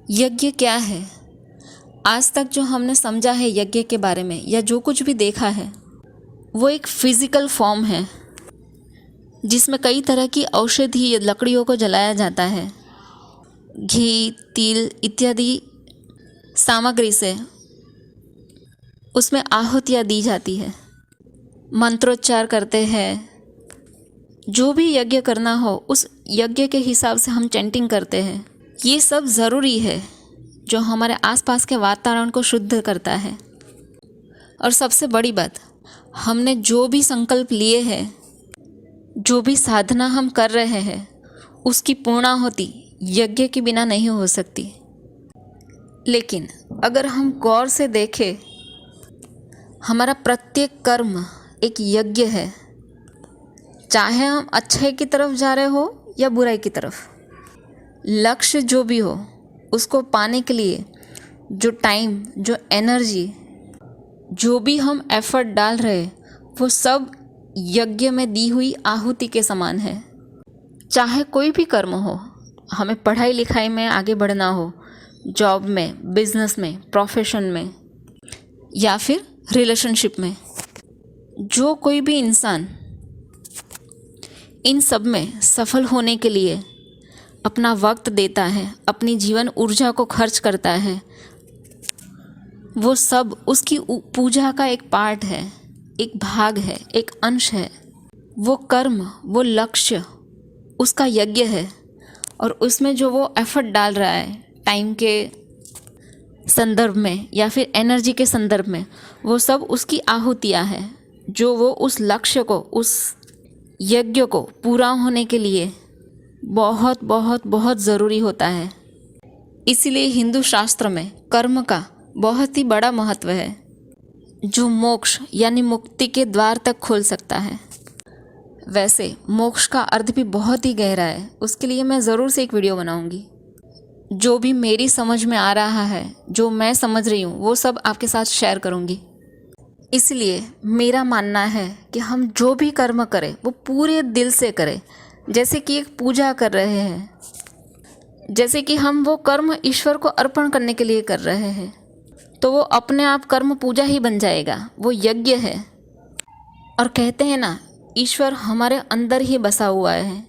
यज्ञ क्या है? आज तक जो हमने समझा है यज्ञ के बारे में या जो कुछ भी देखा है वो एक फिजिकल फॉर्म है जिसमें कई तरह की औषधि लकड़ियों को जलाया जाता है। घी, तिल इत्यादि सामग्री से उसमें आहुतियाँ दी जाती है, मंत्रोच्चार करते हैं। जो भी यज्ञ करना हो उस यज्ञ के हिसाब से हम चैंटिंग करते हैं। ये सब ज़रूरी है जो हमारे आसपास के वातावरण को शुद्ध करता है। और सबसे बड़ी बात, हमने जो भी संकल्प लिए हैं, जो भी साधना हम कर रहे हैं, उसकी पूर्णाहुति यज्ञ के बिना नहीं हो सकती। लेकिन अगर हम गौर से देखें, हमारा प्रत्येक कर्म एक यज्ञ है। चाहे हम अच्छाई की तरफ जा रहे हो या बुराई की तरफ, लक्ष्य जो भी हो उसको पाने के लिए जो टाइम, जो एनर्जी, जो भी हम एफर्ट डाल रहे वो सब यज्ञ में दी हुई आहुति के समान है। चाहे कोई भी कर्म हो, हमें पढ़ाई लिखाई में आगे बढ़ना हो, जॉब में, बिजनेस में, प्रोफेशन में या फिर रिलेशनशिप में, जो कोई भी इंसान इन सब में सफल होने के लिए अपना वक्त देता है, अपनी जीवन ऊर्जा को खर्च करता है, वो सब उसकी पूजा का एक पार्ट है, एक भाग है, एक अंश है। वो कर्म, वो लक्ष्य उसका यज्ञ है। और उसमें जो वो एफर्ट डाल रहा है टाइम के संदर्भ में या फिर एनर्जी के संदर्भ में, वो सब उसकी आहुतियाँ हैं जो वो उस लक्ष्य को, उस यज्ञ को पूरा होने के लिए बहुत बहुत बहुत ज़रूरी होता है। इसीलिए हिंदू शास्त्र में कर्म का बहुत ही बड़ा महत्व है, जो मोक्ष यानी मुक्ति के द्वार तक खोल सकता है। वैसे मोक्ष का अर्थ भी बहुत ही गहरा है, उसके लिए मैं ज़रूर से एक वीडियो बनाऊंगी। जो भी मेरी समझ में आ रहा है, जो मैं समझ रही हूँ, वो सब आपके साथ शेयर करूँगी। इसलिए मेरा मानना है कि हम जो भी कर्म करें वो पूरे दिल से करें, जैसे कि एक पूजा कर रहे हैं, जैसे कि हम वो कर्म ईश्वर को अर्पण करने के लिए कर रहे हैं, तो वो अपने आप कर्म पूजा ही बन जाएगा, वो यज्ञ है। और कहते हैं ना, ईश्वर हमारे अंदर ही बसा हुआ है।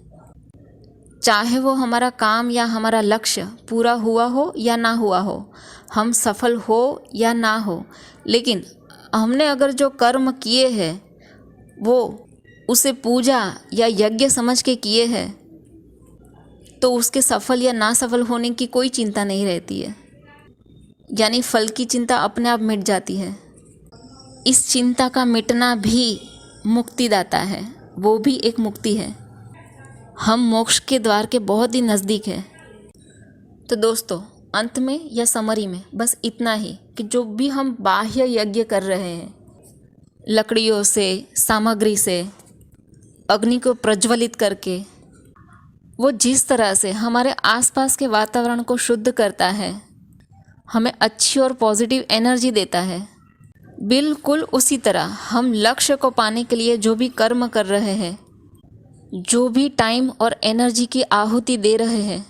चाहे वो हमारा काम या हमारा लक्ष्य पूरा हुआ हो या ना हुआ हो, हम सफल हो या ना हो, लेकिन हमने अगर जो कर्म किए हैं वो उसे पूजा या यज्ञ समझ के किए हैं, तो उसके सफल या ना सफल होने की कोई चिंता नहीं रहती है। यानी फल की चिंता अपने आप मिट जाती है। इस चिंता का मिटना भी मुक्तिदाता है, वो भी एक मुक्ति है। हम मोक्ष के द्वार के बहुत ही नज़दीक है। तो दोस्तों, अंत में या समरी में बस इतना ही कि जो भी हम बाह्य यज्ञ कर रहे हैं, लकड़ियों से, सामग्री से, अग्नि को प्रज्वलित करके, वो जिस तरह से हमारे आसपास के वातावरण को शुद्ध करता है, हमें अच्छी और पॉजिटिव एनर्जी देता है, बिल्कुल उसी तरह हम लक्ष्य को पाने के लिए जो भी कर्म कर रहे हैं, जो भी टाइम और एनर्जी की आहुति दे रहे हैं,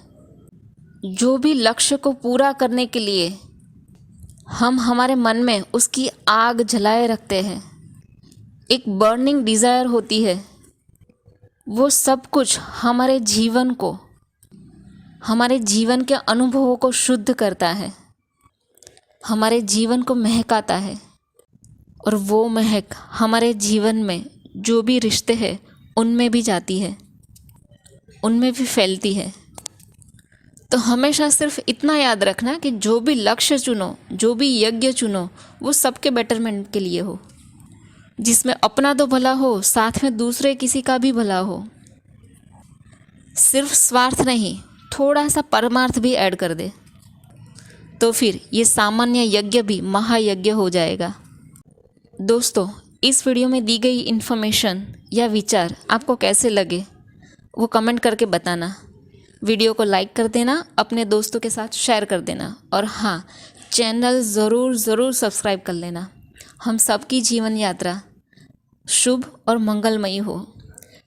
जो भी लक्ष्य को पूरा करने के लिए हम हमारे मन में उसकी आग जलाए रखते हैं, एक बर्निंग डिज़ायर होती है, वो सब कुछ हमारे जीवन को, हमारे जीवन के अनुभवों को शुद्ध करता है, हमारे जीवन को महकाता है। और वो महक हमारे जीवन में जो भी रिश्ते हैं उनमें भी जाती है, उनमें भी फैलती है। तो हमेशा सिर्फ इतना याद रखना कि जो भी लक्ष्य चुनो, जो भी यज्ञ चुनो, वो सबके बेटरमेंट के लिए हो, जिसमें अपना तो भला हो, साथ में दूसरे किसी का भी भला हो। सिर्फ स्वार्थ नहीं, थोड़ा सा परमार्थ भी ऐड कर दे, तो फिर ये सामान्य यज्ञ भी महायज्ञ हो जाएगा। दोस्तों, इस वीडियो में दी गई इन्फॉर्मेशन या विचार आपको कैसे लगे वो कमेंट करके बताना। वीडियो को लाइक कर देना, अपने दोस्तों के साथ शेयर कर देना, और हाँ, चैनल ज़रूर सब्सक्राइब कर लेना। हम सबकी जीवन यात्रा शुभ और मंगलमयी हो,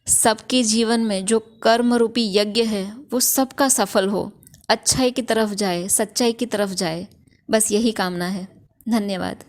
सबके जीवन में जो कर्म रूपी यज्ञ है वो सबका सफल हो, अच्छाई की तरफ जाए, सच्चाई की तरफ जाए, बस यही कामना है। धन्यवाद।